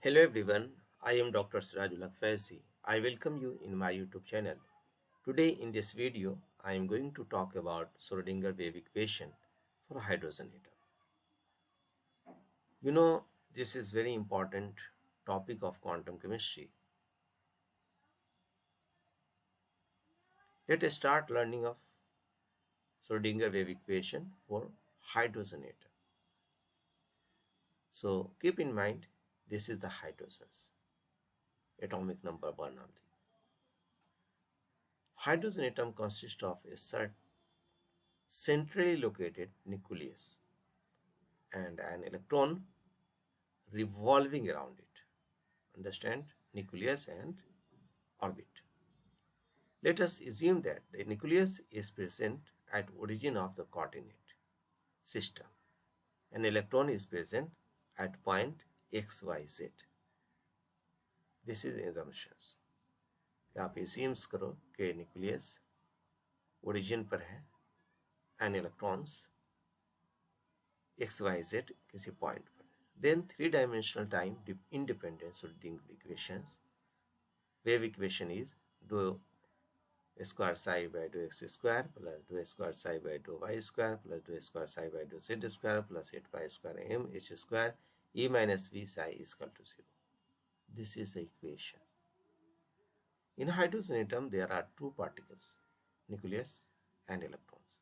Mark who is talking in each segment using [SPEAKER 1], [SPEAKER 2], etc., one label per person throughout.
[SPEAKER 1] Hello everyone, I am Dr. Sirajul Faisi. I welcome you in my YouTube channel. Today in this video, I am going to talk about Schrodinger wave equation for hydrogen atom. You know, this is very important topic of quantum chemistry. Let us start learning of Schrodinger wave equation for hydrogen atom. So keep in mind, this is the hydrogens, atomic number 1 only. Hydrogen atom consists of a centrally located nucleus and an electron revolving around it. Understand? Nucleus and orbit. Let us assume that the nucleus is present at origin of the coordinate system. An electron is present at point x, y, z. This is assumptions. कि आप assumes करो कि nucleus origin पर है and electrons x, y, z किसी point पर. Then three-dimensional time independent Schrodinger equations. Wave equation is dou square psi by dou x square plus dou square psi by dou y square plus dou square psi by dou z square plus 8 pi square m h square e minus v psi is equal to 0. This is the equation. In hydrogen atom, there are two particles, nucleus and electrons.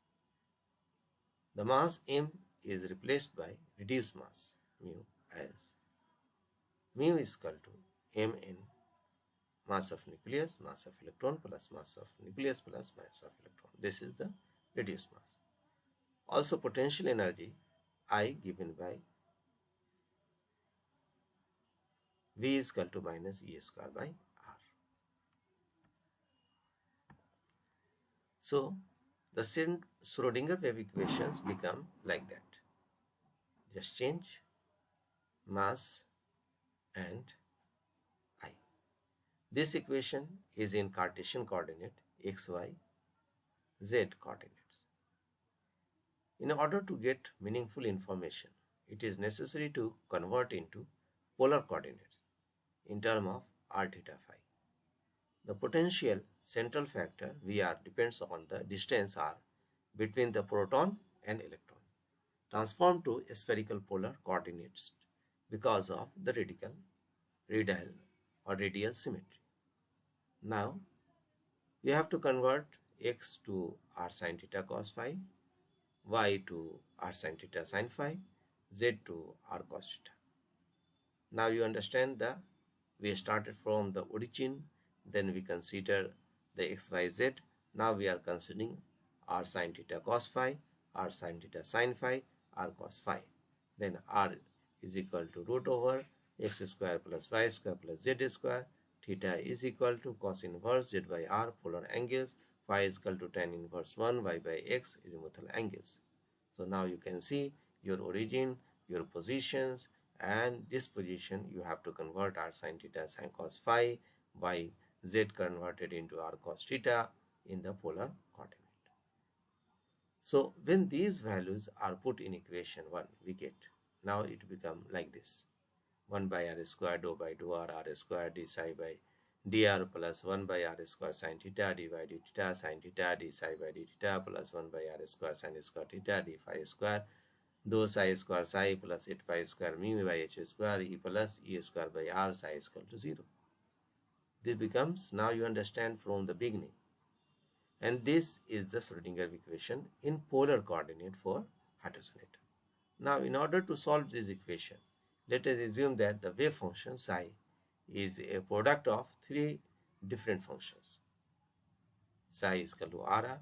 [SPEAKER 1] The mass m is replaced by reduced mass mu as mu is equal to mn, mass of nucleus, mass of electron plus mass of nucleus plus mass of electron. This is the reduced mass. Also potential energy I given by V is equal to minus E square by R. So the Schrodinger wave equations become like that. Just change mass and I. This equation is in Cartesian coordinate x, y, z coordinates. In order to get meaningful information, it is necessary to convert into polar coordinates in terms of r theta phi. The potential central factor Vr depends on the distance r between the proton and electron, transformed to spherical polar coordinates because of the radial or radial symmetry. Now, we have to convert x to r sin theta cos phi, y to r sin theta sin phi, z to r cos theta. Now you understand we started from the origin, then we consider the x, y, z. Now we are considering r sin theta cos phi, r sin theta sin phi, r cos phi. Then r is equal to root over x square plus y square plus z square. Theta is equal to cos inverse z by r polar angles. Phi is equal to tan inverse 1 y by x azimuthal angles. So now you can see your origin, your positions, and this position you have to convert r sin theta sin cos phi by z converted into r cos theta in the polar coordinate. So when these values are put in equation 1, we get, now it become like this: 1 by r square dou by dou r square d psi by dr plus 1 by r square sin theta d by d theta sin theta d psi by d theta plus 1 by r square sin square theta d phi square dou psi square psi plus 8 pi square mu by h square e plus e square by r psi is equal to 0. This becomes, now you understand from the beginning. And this is the Schrodinger equation in polar coordinate for hydrogen atom. Now in order to solve this equation, let us assume that the wave function psi is a product of three different functions. Psi is equal to rr,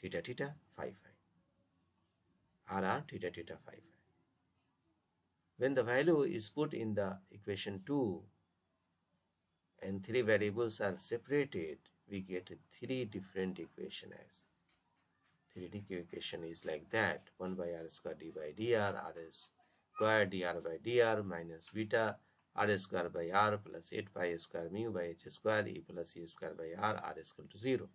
[SPEAKER 1] theta theta, phi phi. Rr, theta theta, phi phi. When the value is put in the equation 2 and three variables are separated, we get three different equation as. 3D equation is like that: 1 by r square d by dr, r square dr by dr minus beta r square by r plus 8 pi square mu by h square e plus e square by r is equal to 0,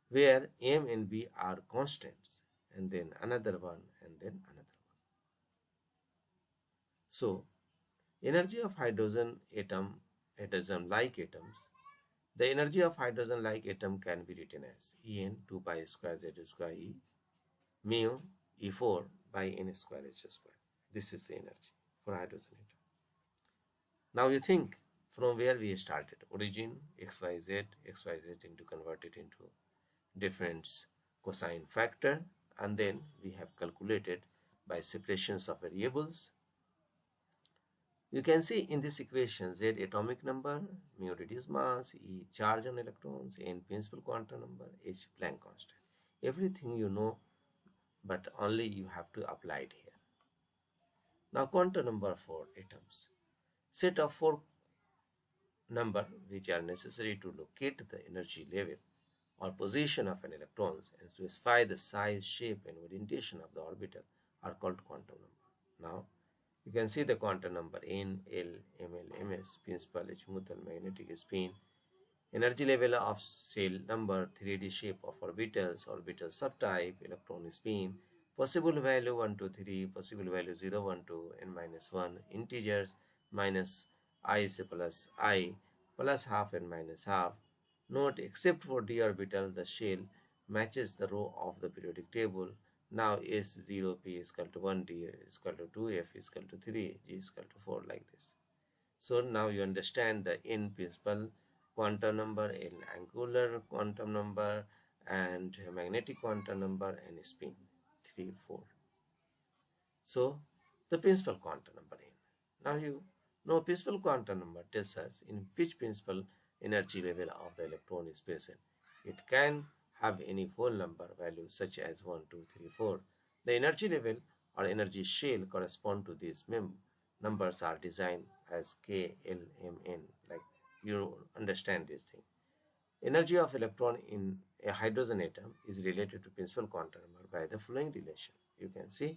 [SPEAKER 1] where m and b are constants, and then another one, and then another one. So Energy of hydrogen-like atoms. The energy of hydrogen-like atom can be written as En 2 pi square z square E mu E4 by n square h square. This is the energy for hydrogen atom. Now you think from where we started, origin xyz into converted into difference cosine factor, and then we have calculated by separations of variables. You can see in this equation Z atomic number, mu reduced mass, E charge on electrons, N principal quantum number, H Planck constant. Everything you know, but only you have to apply it here. Now quantum number for atoms. Set of 4 number which are necessary to locate the energy level or position of an electron and specify the size, shape and orientation of the orbital are called quantum number. Now you can see the quantum number N, L, Ml, Ms, principal, azimuthal, magnetic spin, energy level of shell number, 3D shape of orbitals, orbital subtype, electron spin, possible value 1, 2, 3, possible value 0, 1, 2, n minus 1, integers minus I plus I, plus half and minus half. Note, except for d orbital, the shell matches the row of the periodic table. Now S0, P is equal to 1, D is equal to 2, F is equal to 3, G is equal to 4, like this. So now you understand the N principal quantum number, N angular quantum number, and magnetic quantum number, and spin 3, 4. So the principal quantum number N. Now you know principal quantum number tells us in which principal energy level of the electron is present. It can have any whole number value such as 1, 2, 3, 4. The energy level or energy shell correspond to these numbers are designed as K, L, M, N. Like you understand this thing. Energy of electron in a hydrogen atom is related to principal quantum number by the following relation. You can see.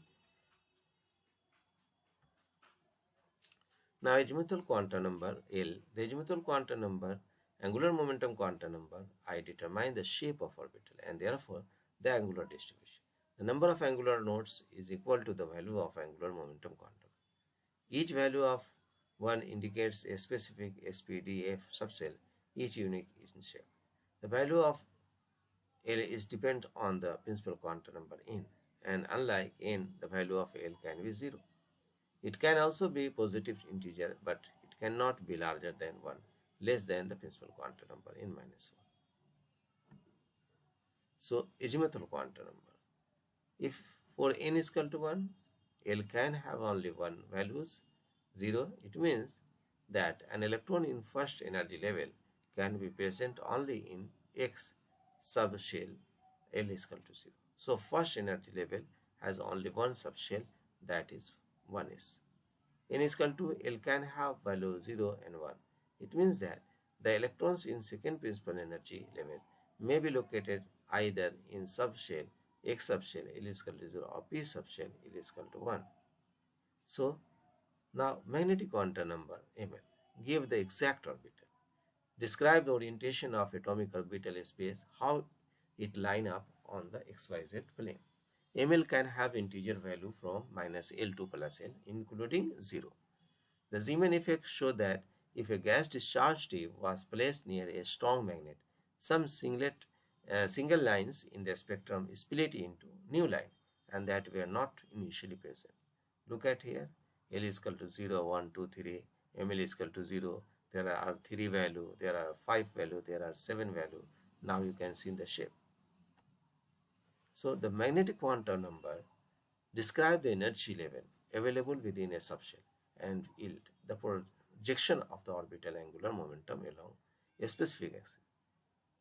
[SPEAKER 1] Now azimuthal quantum number L, the azimuthal quantum number, angular momentum quantum number, I determine the shape of orbital and therefore the angular distribution. The number of angular nodes is equal to the value of angular momentum quantum. Each value of 1 indicates a specific SPDF subcell, each unique in shape. The value of L is dependent on the principal quantum number N, and unlike N, the value of L can be 0. It can also be positive integer, but it cannot be larger than 1, less than the principal quantum number N minus 1. So azimuthal quantum number. If for N is equal to 1, L can have only 1 values, 0. It means that an electron in first energy level can be present only in X subshell L is equal to 0. So first energy level has only one subshell, that is 1s. N is equal to L can have value 0 and 1. It means that the electrons in second principal energy level may be located either in subshell X subshell L is equal to 0 or P subshell L is equal to 1. So now magnetic quantum number Ml. Give the exact orbital. Describe the orientation of atomic orbital space, how it line up on the XYZ plane. Ml can have integer value from minus L to plus L, including 0. The Zeeman effect shows that if a gas discharge tube was placed near a strong magnet, some single lines in the spectrum split into new line and that were not initially present. Look at here, L is equal to 0, 1, 2, 3, Ml is equal to 0, there are 3 value, there are 5 value, there are 7 value. Now you can see in the shape. So the magnetic quantum number describe the energy level available within a subshell and yield the projection of the orbital angular momentum along a specific axis.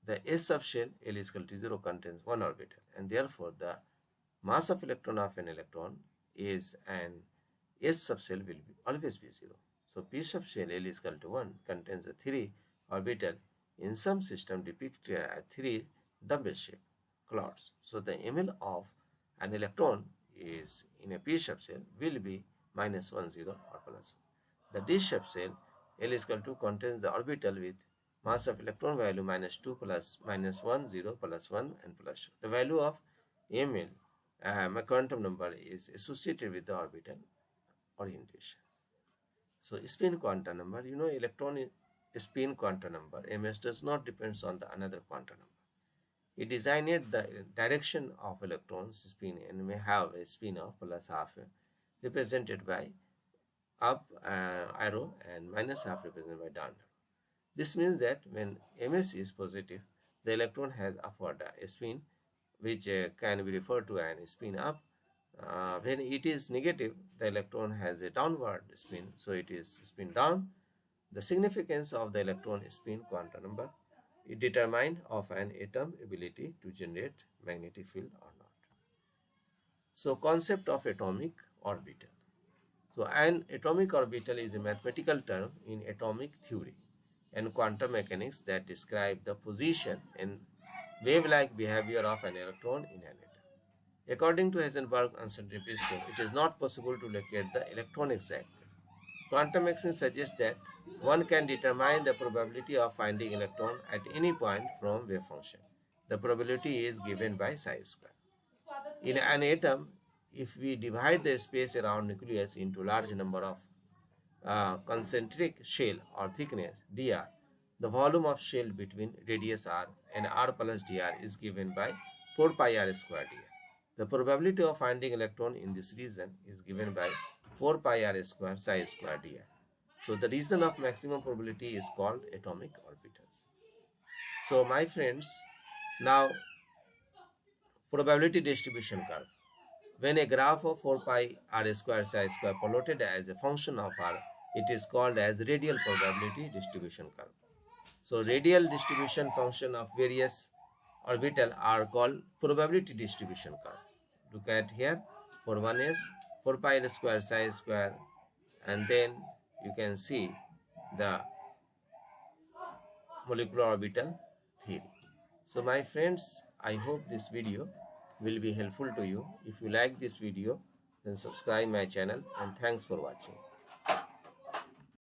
[SPEAKER 1] The S subshell L is equal to 0 contains one orbital and therefore the mass of electron of an electron is an S subshell will always be 0. So P subshell L is equal to 1 contains a 3 orbital in some system depicted as 3 dumbbell shape clouds. So the ml of an electron is in a P subshell will be minus 1, 0 or plus 1. The D subshell L is equal to contains the orbital with mass of electron value minus 2 plus minus 1, 0 plus 1 and plus 2. The value of ml quantum number is associated with the orbital orientation. So spin quantum number, electron spin quantum number, ms, does not depend on the another quantum number. It designates the direction of electrons spin and may have a spin of plus half represented by up arrow and minus half represented by down arrow. This means that when ms is positive, the electron has upward spin, which can be referred to as spin up. When it is negative, the electron has a downward spin, so it is spin down. The significance of the electron spin quantum number is determined of an atom ability to generate magnetic field or not. So concept of atomic orbital. So an atomic orbital is a mathematical term in atomic theory and quantum mechanics that describe the position and wave-like behavior of an electron in an atom. According to Heisenberg uncertainty principle, it is not possible to locate the electron exactly. Quantum mechanics suggests that one can determine the probability of finding electron at any point from wave function. The probability is given by psi square. In an atom, if we divide the space around nucleus into large number of concentric shell or thickness dr, the volume of shell between radius r and r plus dr is given by 4 pi r square dr. The probability of finding electron in this region is given by 4 pi r square psi square dr. So the region of maximum probability is called atomic orbitals. So my friends, now probability distribution curve. When a graph of 4 pi r square psi square plotted as a function of r, it is called as radial probability distribution curve. So radial distribution function of various orbital are called probability distribution curve. Look at here, for one is 4 pi r square psi square, and then you can see the molecular orbital theory. So my friends, I hope this video will be helpful to you. If you like this video, then subscribe my channel, and thanks for watching.